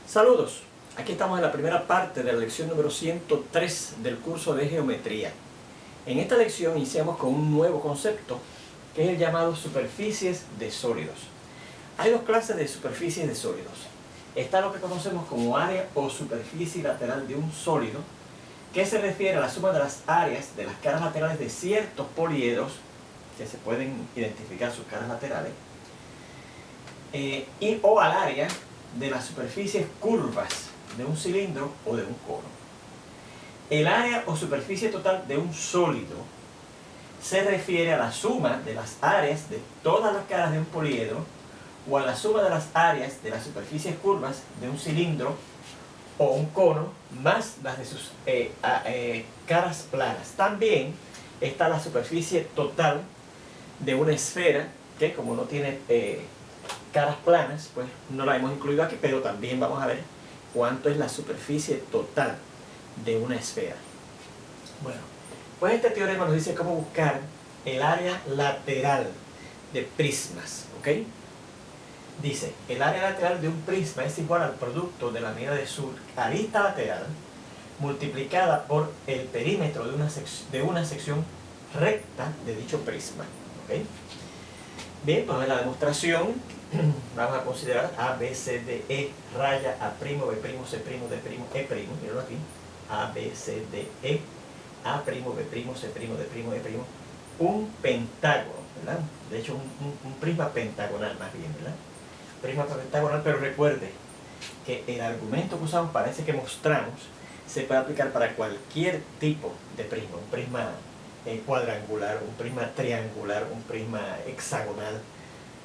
Saludos, aquí estamos en la primera parte de la lección número 103 del curso de geometría. En esta lección iniciamos con un nuevo concepto que es el llamado superficies de sólidos. Hay dos clases de superficies de sólidos. Está lo que conocemos como área o superficie lateral de un sólido, que se refiere a la suma de las áreas de las caras laterales de ciertos poliedros, que se pueden identificar sus caras laterales, o al área de las superficies curvas de un cilindro o de un cono. El área o superficie total de un sólido se refiere a la suma de las áreas de todas las caras de un poliedro o a la suma de las áreas de las superficies curvas de un cilindro o un cono más las de sus caras planas. También está la superficie total de una esfera que, como no tiene caras planas, pues no la hemos incluido aquí, pero también vamos a ver cuánto es la superficie total de una esfera. Bueno, pues este teorema nos dice cómo buscar el área lateral de prismas, ¿ok? Dice, el área lateral de un prisma es igual al producto de la medida de su arista lateral multiplicada por el perímetro de una sección recta de dicho prisma, ¿ok? Bien, pues en la demostración vamos a considerar A, B, C, D, E, raya, A', B', C', D', E', míralo aquí, A, B, C, D, E, A', B', C', D', E', un pentágono, ¿verdad? De hecho, un prisma pentagonal más bien, ¿verdad? Prisma pentagonal, pero recuerde que el argumento que usamos para ese que mostramos se puede aplicar para cualquier tipo de prisma, un prisma cuadrangular, un prisma triangular, un prisma hexagonal,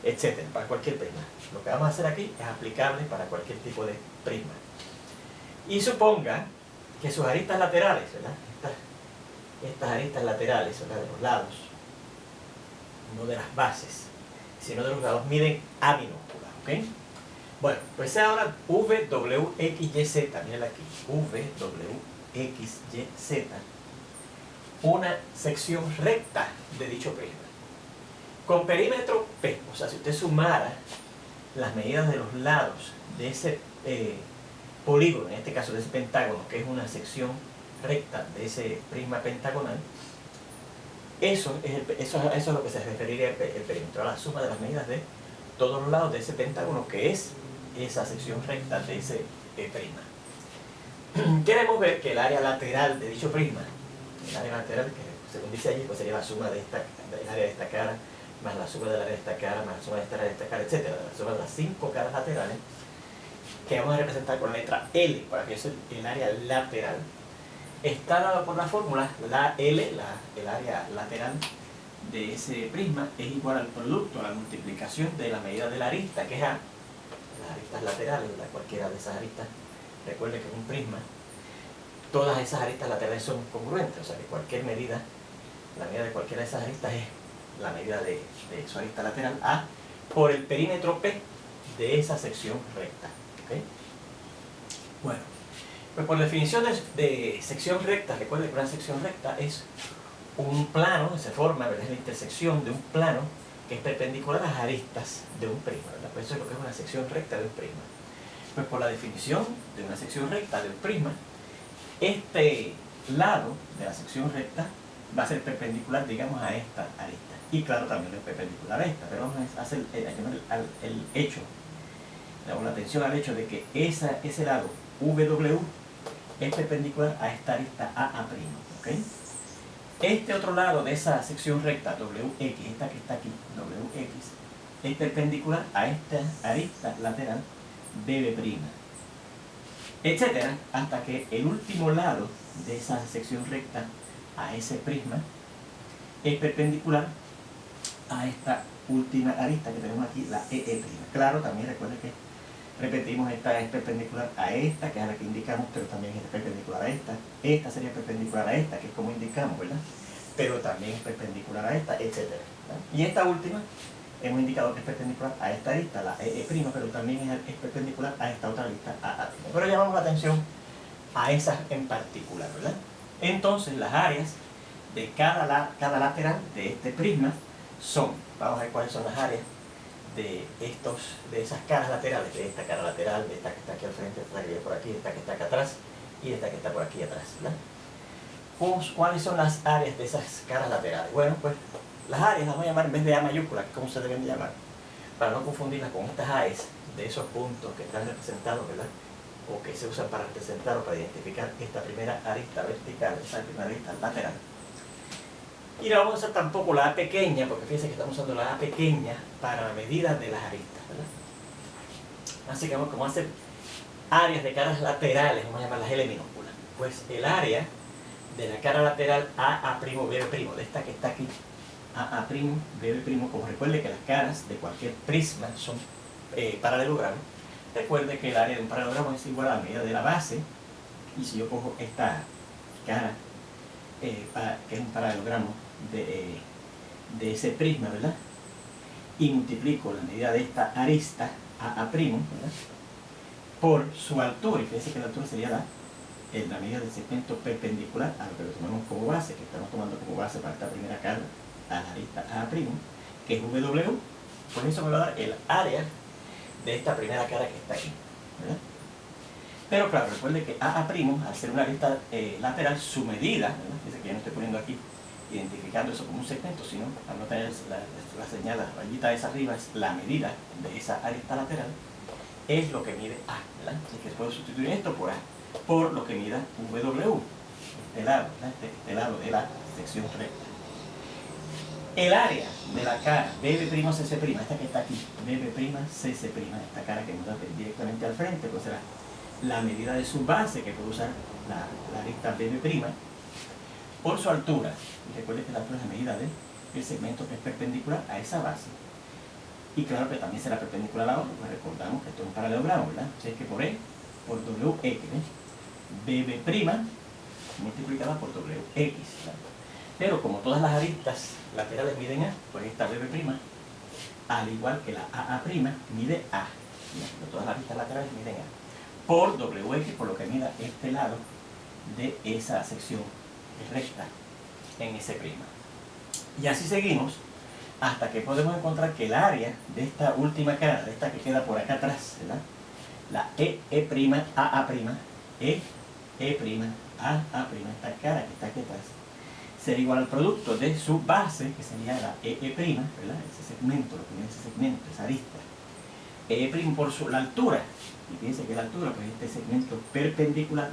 etcétera, para cualquier prisma. Lo que vamos a hacer aquí es aplicable para cualquier tipo de prisma. Y suponga que sus aristas laterales, ¿verdad? Estas aristas laterales, ¿verdad? De los lados, no de las bases, sino de los lados, miden A minúscula, ¿ok? Bueno, pues ahora VWXYZ, mírenla aquí, VWXYZ, una sección recta de dicho prisma con perímetro P. O sea, si usted sumara las medidas de los lados de ese polígono, en este caso de ese pentágono, que es una sección recta de ese prisma pentagonal, eso es a lo que se referiría el perímetro, a la suma de las medidas de todos los lados de ese pentágono, que es esa sección recta de ese prisma. Queremos ver que el área lateral de dicho prisma, el área lateral, que según dice allí, pues sería la suma del área de esta cara, más la suma del área de esta cara, más la suma de esta área de esta cara, etc. La suma de las 5 caras laterales, que vamos a representar con la letra L, para que eso es el área lateral, está dado por la fórmula, la L, el área lateral de ese prisma, es igual al producto, a la multiplicación de la medida de la arista, que es A, las aristas laterales, cualquiera de esas aristas. Recuerde que en un prisma todas esas aristas laterales son congruentes, o sea que cualquier medida, la medida de cualquiera de esas aristas es la medida de su arista lateral A por el perímetro P de esa sección recta, ¿okay? Bueno, pues por definición de sección recta, recuerde que una sección recta es un plano, se forma, ¿verdad? Es la intersección de un plano que es perpendicular a las aristas de un prisma, ¿verdad? Pues eso es lo que es una sección recta de un prisma. Pues por la definición de una sección recta de un prisma, este lado de la sección recta va a ser perpendicular, digamos, a esta arista. Y claro, también es perpendicular a esta, pero vamos a hacer el hecho, la atención al hecho de que ese lado WW es perpendicular a esta arista AA', ¿ok? Este otro lado de esa sección recta, WX, esta que está aquí, WX, es perpendicular a esta arista lateral BB', etcétera, hasta que el último lado de esa sección recta a ese prisma es perpendicular a esta última arista que tenemos aquí, la EE'. Claro, también recuerden que repetimos, esta es perpendicular a esta, que es la que indicamos, pero también es perpendicular a esta. Esta sería perpendicular a esta, que es como indicamos, ¿verdad? Pero también es perpendicular a esta, etcétera, ¿verdad? Y esta última hemos indicado que es perpendicular a esta arista, la EE', pero también es perpendicular a esta otra arista, AA'. Pero llamamos la atención a esas en particular, ¿verdad? Entonces, las áreas de cada lateral de este prisma son, vamos a ver cuáles son las áreas de esas caras laterales, de esta cara lateral, de esta que está aquí al frente, de esta que viene por aquí, de esta que está acá atrás y de esta que está por aquí atrás, ¿verdad? ¿Cuáles son las áreas de esas caras laterales? Bueno, pues las áreas las voy a llamar en vez de A mayúscula, que es como se deben de llamar, para no confundirlas con estas A's de esos puntos que están representados, ¿verdad? O que se usan para representar o para identificar esta primera arista vertical, esa primera arista lateral. Y no vamos a usar tampoco la A pequeña, porque fíjense que estamos usando la A pequeña para la medida de las aristas, ¿verdad? Así que vamos a hacer áreas de caras laterales, vamos a llamarlas L minúsculas. Pues el área de la cara lateral AA', BB', de esta que está aquí, AA', BB', como recuerde que las caras de cualquier prisma son paralelogramos, recuerde que el área de un paralelogramo es igual a la medida de la base, y si yo cojo esta cara, que es un paralelogramo de ese prisma, ¿verdad? Y multiplico la medida de esta arista, AA', ¿verdad? Por su altura, y fíjense que la altura sería la medida del segmento perpendicular a lo que lo tomamos como base, que estamos tomando como base para esta primera cara, a la arista AA', que es W, pues eso me va a dar el área de esta primera cara que está aquí, ¿verdad? Pero claro, recuerde que AA', al ser una arista lateral, su medida, ¿verdad? Fíjense que ya no estoy poniendo aquí, identificando eso como un segmento, sino al no tener la señal, la rayita esa arriba, es la medida de esa arista lateral, es lo que mide A, ¿verdad? Así que puedo sustituir esto por A, por lo que mida W, este lado, ¿verdad? Este lado de la sección recta. El área de la cara BB', esta que está aquí, BB', esta cara que nos da directamente al frente, pues será la medida de su base, que puede usar la arista BB', por su altura. Y recuerde que la altura es la medida del segmento que es perpendicular a esa base. Y claro que también será perpendicular a la otra, pues recordamos que esto es un paralelogramo, ¿verdad? Así que por E, por WX, BB' multiplicada por WX, ¿verdad? Pero como todas las aristas laterales miden A, pues esta BB', al igual que la AA', mide A. ¿Verdad? Todas las aristas laterales miden A. Por WX, por lo que mida este lado de esa sección recta en ese prisma. Y así seguimos hasta que podemos encontrar que el área de esta última cara, de esta que queda por acá atrás, ¿verdad? La AA', AA', esta cara que está aquí atrás, sería igual al producto de su base, que sería la EE', ¿verdad? Ese segmento, lo que viene ese segmento, esa arista. EE' por la altura, y fíjense que la altura, pues este segmento perpendicular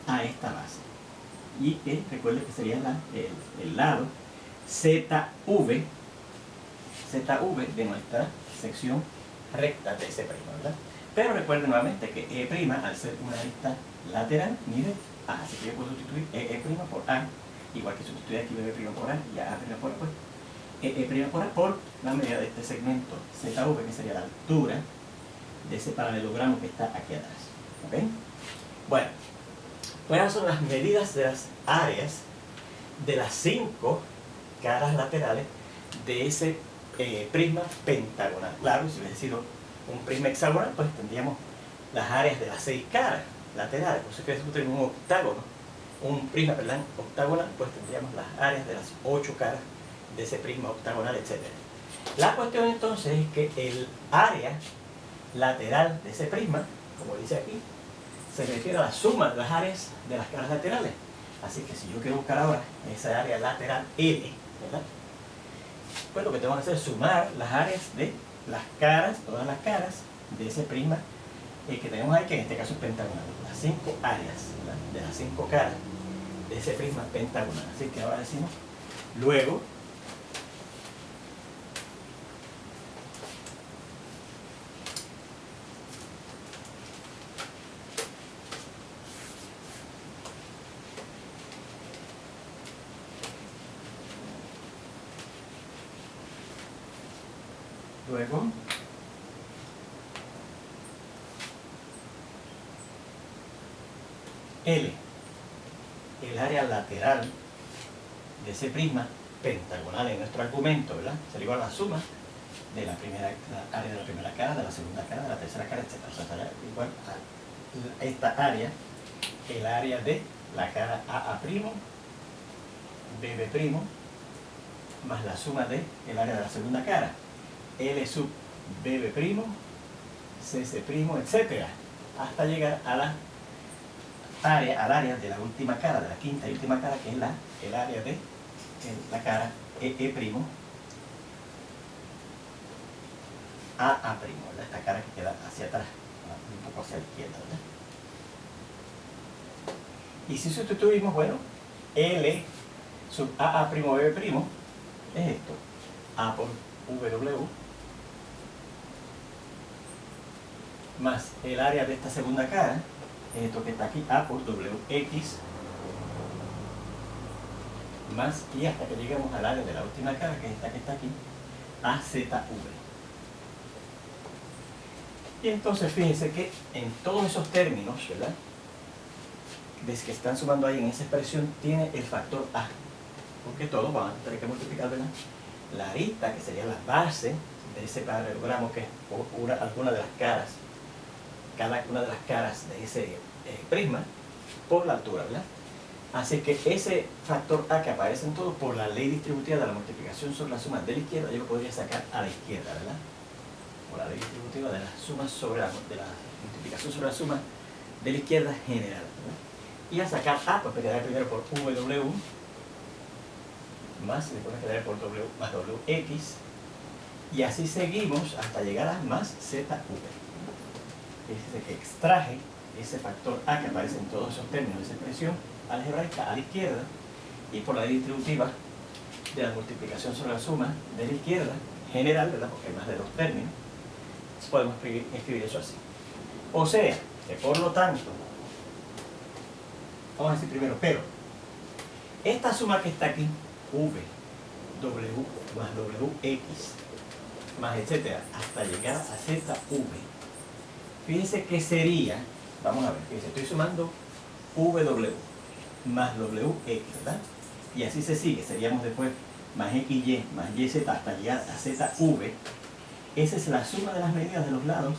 a esta base. Y que recuerde que sería el lado ZV de nuestra sección recta de ese prisma, ¿verdad? Pero recuerden nuevamente que E', al ser una arista lateral, mide A, así que yo puedo sustituir EE' por A, igual que sustituir aquí BB' por A y A' por A, pues EE' por A por la medida de este segmento ZV, que sería la altura de ese paralelogramo que está aquí atrás. ¿Ok? Bueno, pues esas son las medidas de las áreas de las 5 caras laterales de ese prisma pentagonal. Claro, si hubiese sido un prisma hexagonal, pues tendríamos las áreas de las 6 caras laterales. Por eso que si tenemos un octágono, un prisma, perdón, octagonal, pues tendríamos las áreas de las 8 caras de ese prisma octagonal, etc. La cuestión entonces es que el área lateral de ese prisma, como dice aquí, se refiere a la suma de las áreas de las caras laterales. Así que si yo quiero buscar ahora esa área lateral L, ¿verdad? Pues lo que tengo que hacer es sumar las áreas de las caras, todas las caras de ese prisma que tenemos ahí, que en este caso es pentagonal. Las 5 áreas, ¿verdad? De las 5 caras de ese prisma pentagonal. Así que ahora decimos, luego, L, el área lateral de ese prisma pentagonal en nuestro argumento, ¿verdad? Sería igual a la suma de la área de la primera cara, de la segunda cara, de la tercera cara, etc. O sea, será igual a esta área, el área de la cara AA', BB', más la suma del área de la segunda cara. L sub BB', CC', etc. Hasta llegar a al área de la última cara, de la quinta y última cara, que es el área de la cara EE', AA', ¿verdad? Esta cara que queda hacia atrás, un poco hacia la izquierda, ¿verdad? Y si sustituimos, bueno, L sub AA', BB' es esto, A por W más el área de esta segunda cara, esto que está aquí, A por WX, más, y hasta que lleguemos al área de la última cara, que es esta que está aquí, AZV. Y entonces fíjense que en todos esos términos, ¿verdad?, desde que están sumando ahí en esa expresión, tiene el factor A, porque todos van a tener que multiplicar, ¿verdad?, la arista, que sería la base de ese paralelogramo, que es alguna de las caras, cada una de las caras de ese prisma, por la altura, ¿verdad? Así que ese factor A que aparece en todo, por la ley distributiva de la multiplicación sobre la suma de la izquierda, yo lo podría sacar a la izquierda, ¿verdad? Por la ley distributiva de la suma sobre de la multiplicación sobre la suma de la izquierda general, ¿verdad? Y a sacar A, pues me quedaré primero por W más, después me quedaré por W más WX, y así seguimos hasta llegar a más ZV. Fíjense que extraje ese factor A que aparece en todos esos términos de esa expresión algebraica a la izquierda, y por la ley distributiva de la multiplicación sobre la suma de la izquierda general, ¿verdad?, porque hay más de dos términos, podemos escribir eso así. O sea, que por lo tanto, vamos a decir primero, pero esta suma que está aquí, V, W más WX, más etcétera, hasta llegar a ZV, fíjense que sería, vamos a ver, fíjense, estoy sumando WW más WX, ¿verdad? Y así se sigue, seríamos después más XY más YZ hasta llegar a ZV. Esa es la suma de las medidas de los lados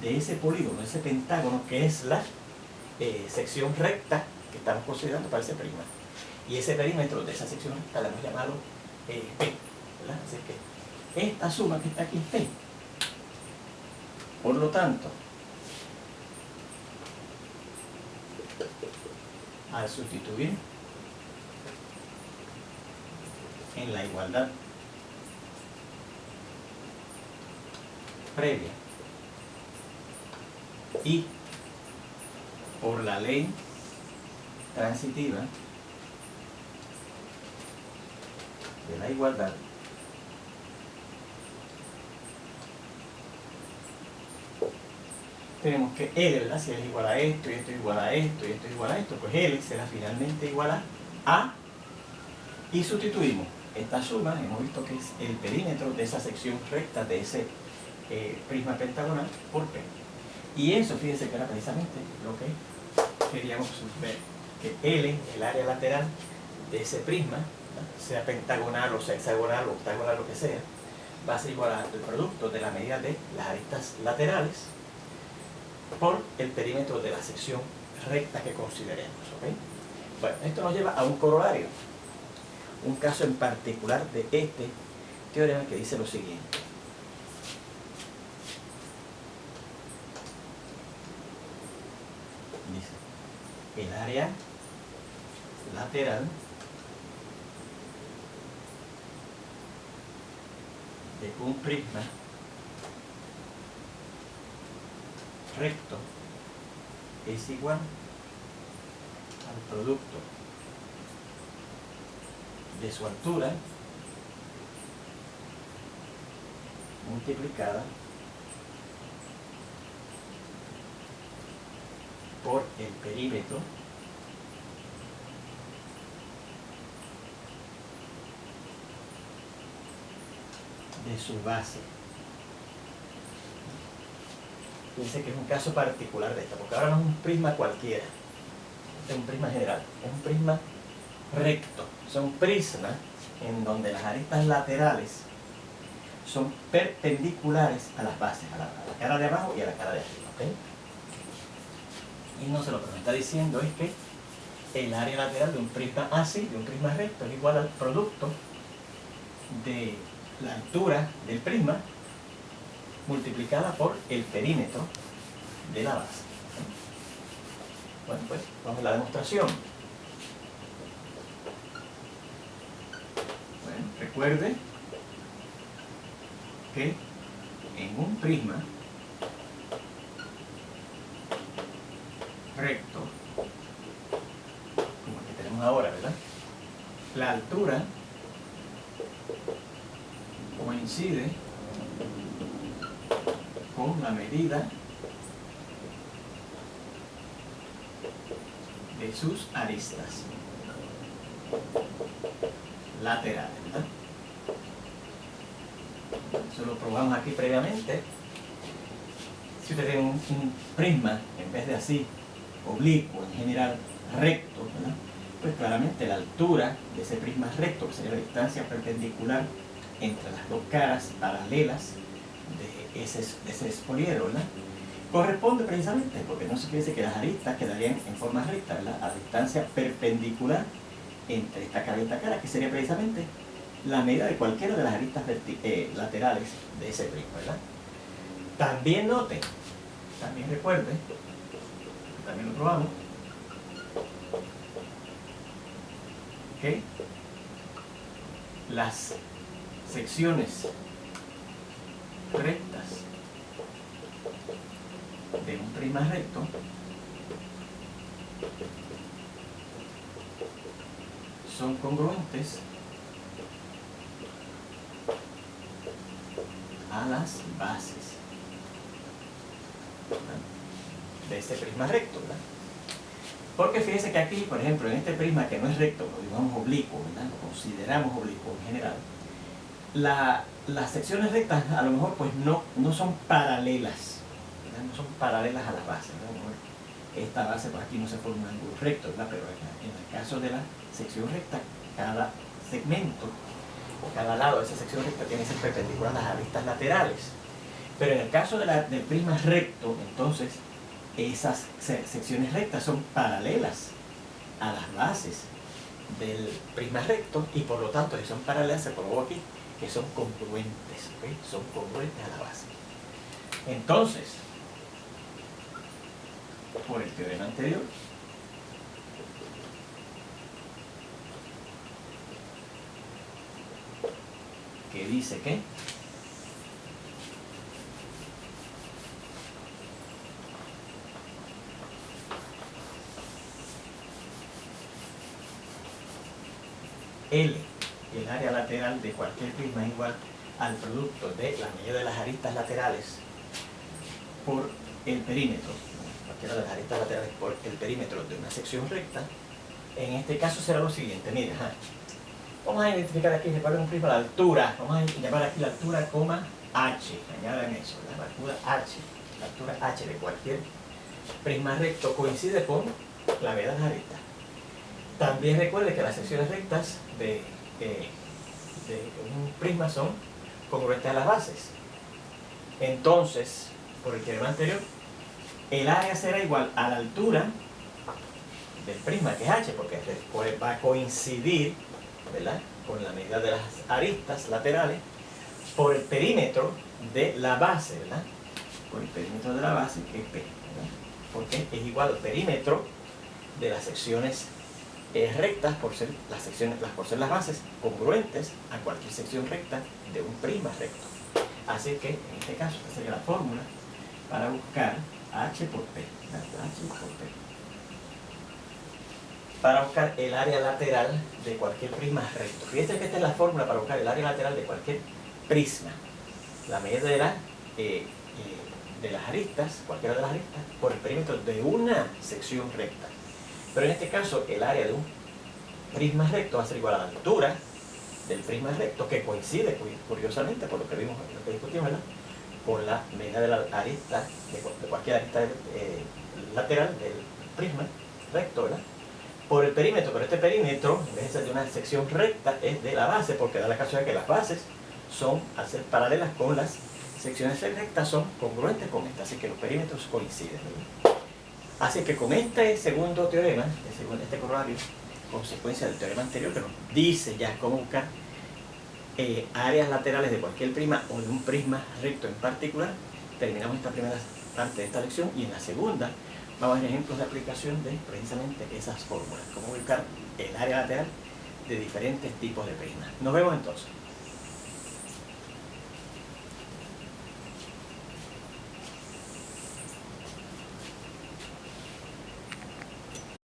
de ese polígono, de ese pentágono, que es la sección recta que estamos considerando para ese prisma. Y ese perímetro de esa sección recta la hemos llamado P, ¿verdad? Así que esta suma que está aquí es P. Por lo tanto, al sustituir en la igualdad previa y por la ley transitiva de la igualdad, tenemos que L, ¿verdad?, si es igual a esto, y esto es igual a esto, y esto es igual a esto, pues L será finalmente igual a, y sustituimos esta suma, hemos visto que es el perímetro de esa sección recta de ese prisma pentagonal, por P. Y eso, fíjense que era precisamente lo que queríamos ver, que L, el área lateral de ese prisma, ¿verdad?, sea pentagonal o sea hexagonal o octagonal, lo que sea, va a ser igual al producto de la medida de las aristas laterales por el perímetro de la sección recta que consideremos, ¿ok? Bueno, esto nos lleva a un corolario, un caso en particular de este teorema que dice lo siguiente. Dice, el área lateral de un prisma recto es igual al producto de su altura multiplicada por el perímetro de su base. Fíjense que es un caso particular de esta, porque ahora no es un prisma cualquiera, este es un prisma general, es un prisma recto, son prismas en donde las aristas laterales son perpendiculares a las bases, a la cara de abajo y a la cara de arriba, ¿ok? Y entonces lo que nos está diciendo es que el área lateral de un prisma así, de un prisma recto, es igual al producto de la altura del prisma multiplicada por el perímetro de la base. Bueno, pues vamos a la demostración. Bueno, recuerde que en un prisma recto, como el que tenemos ahora, ¿verdad? La altura coincide con la medida de sus aristas laterales, ¿verdad? Eso lo probamos aquí previamente. Si usted tiene un prisma, en vez de así, oblicuo, en general recto, ¿verdad? Pues claramente la altura de ese prisma recto, que sería la distancia perpendicular entre las dos caras paralelas de ese espoliero, ¿verdad? Corresponde precisamente, porque no se piense que las aristas quedarían en forma recta, ¿verdad? A distancia perpendicular entre esta cara y esta cara, que sería precisamente la medida de cualquiera de las aristas laterales de ese prisma, ¿verdad? También note, también recuerde, también lo probamos, que las secciones rectas de un prisma recto son congruentes a las bases de este prisma recto, ¿verdad? Porque fíjense que aquí, por ejemplo, en este prisma que no es recto, lo llamamos oblicuo, ¿verdad? Lo consideramos oblicuo en general. Las secciones rectas a lo mejor pues no son paralelas, ¿verdad? No son paralelas a las bases, ¿verdad? A lo mejor esta base por aquí no se forma un ángulo recto, ¿verdad? Pero en el caso de la sección recta, cada segmento o cada lado de esa sección recta tiene que ser perpendicular a las aristas laterales. Pero en el caso del prisma recto, entonces, esas secciones rectas son paralelas a las bases del prisma recto y por lo tanto, si son paralelas, se probó aquí que son congruentes, ¿okay? Son congruentes a la base. Entonces, por el teorema anterior, que dice que L, el área lateral de cualquier prisma es igual al producto de la medida de las aristas laterales por el perímetro, cualquiera de las aristas laterales por el perímetro de una sección recta. En este caso será lo siguiente, mire, vamos a identificar aquí, recuerden un prisma, la altura, vamos a llamar aquí la altura, H, añadan eso, la altura H de cualquier prisma recto coincide con la medida de las aristas. También recuerde que las secciones rectas de un prisma son congruentes a las bases. Entonces, por el teorema anterior, el área será igual a la altura del prisma, que es H, porque después va a coincidir, ¿verdad?, con la medida de las aristas laterales, por el perímetro de la base, ¿verdad? Por el perímetro de la base, que es P, ¿verdad? Porque es igual al perímetro de las secciones rectas por ser las bases congruentes a cualquier sección recta de un prisma recto. Así que en este caso esta sería la fórmula para buscar H por P, H por P, para buscar el área lateral de cualquier prisma recto. Fíjense que esta es la fórmula para buscar el área lateral de cualquier prisma, la medida de las aristas, cualquiera de las aristas, por el perímetro de una sección recta. Pero en este caso, el área de un prisma recto va a ser igual a la altura del prisma recto, que coincide, curiosamente, por lo que vimos, lo que discutimos, ¿verdad?, con la medida de la arista, de cualquier arista lateral del prisma recto, ¿verdad?, por el perímetro. Pero este perímetro, en vez de ser de una sección recta, es de la base, porque da la casualidad que las bases son, al ser paralelas con las secciones rectas, son congruentes con esta, así que los perímetros coinciden, ¿verdad? Así que con este segundo teorema, este corolario, consecuencia del teorema anterior, que nos dice ya cómo buscar áreas laterales de cualquier prisma o de un prisma recto en particular. Terminamos esta primera parte de esta lección y en la segunda vamos a ver ejemplos de aplicación de precisamente esas fórmulas, cómo buscar el área lateral de diferentes tipos de prismas. Nos vemos entonces.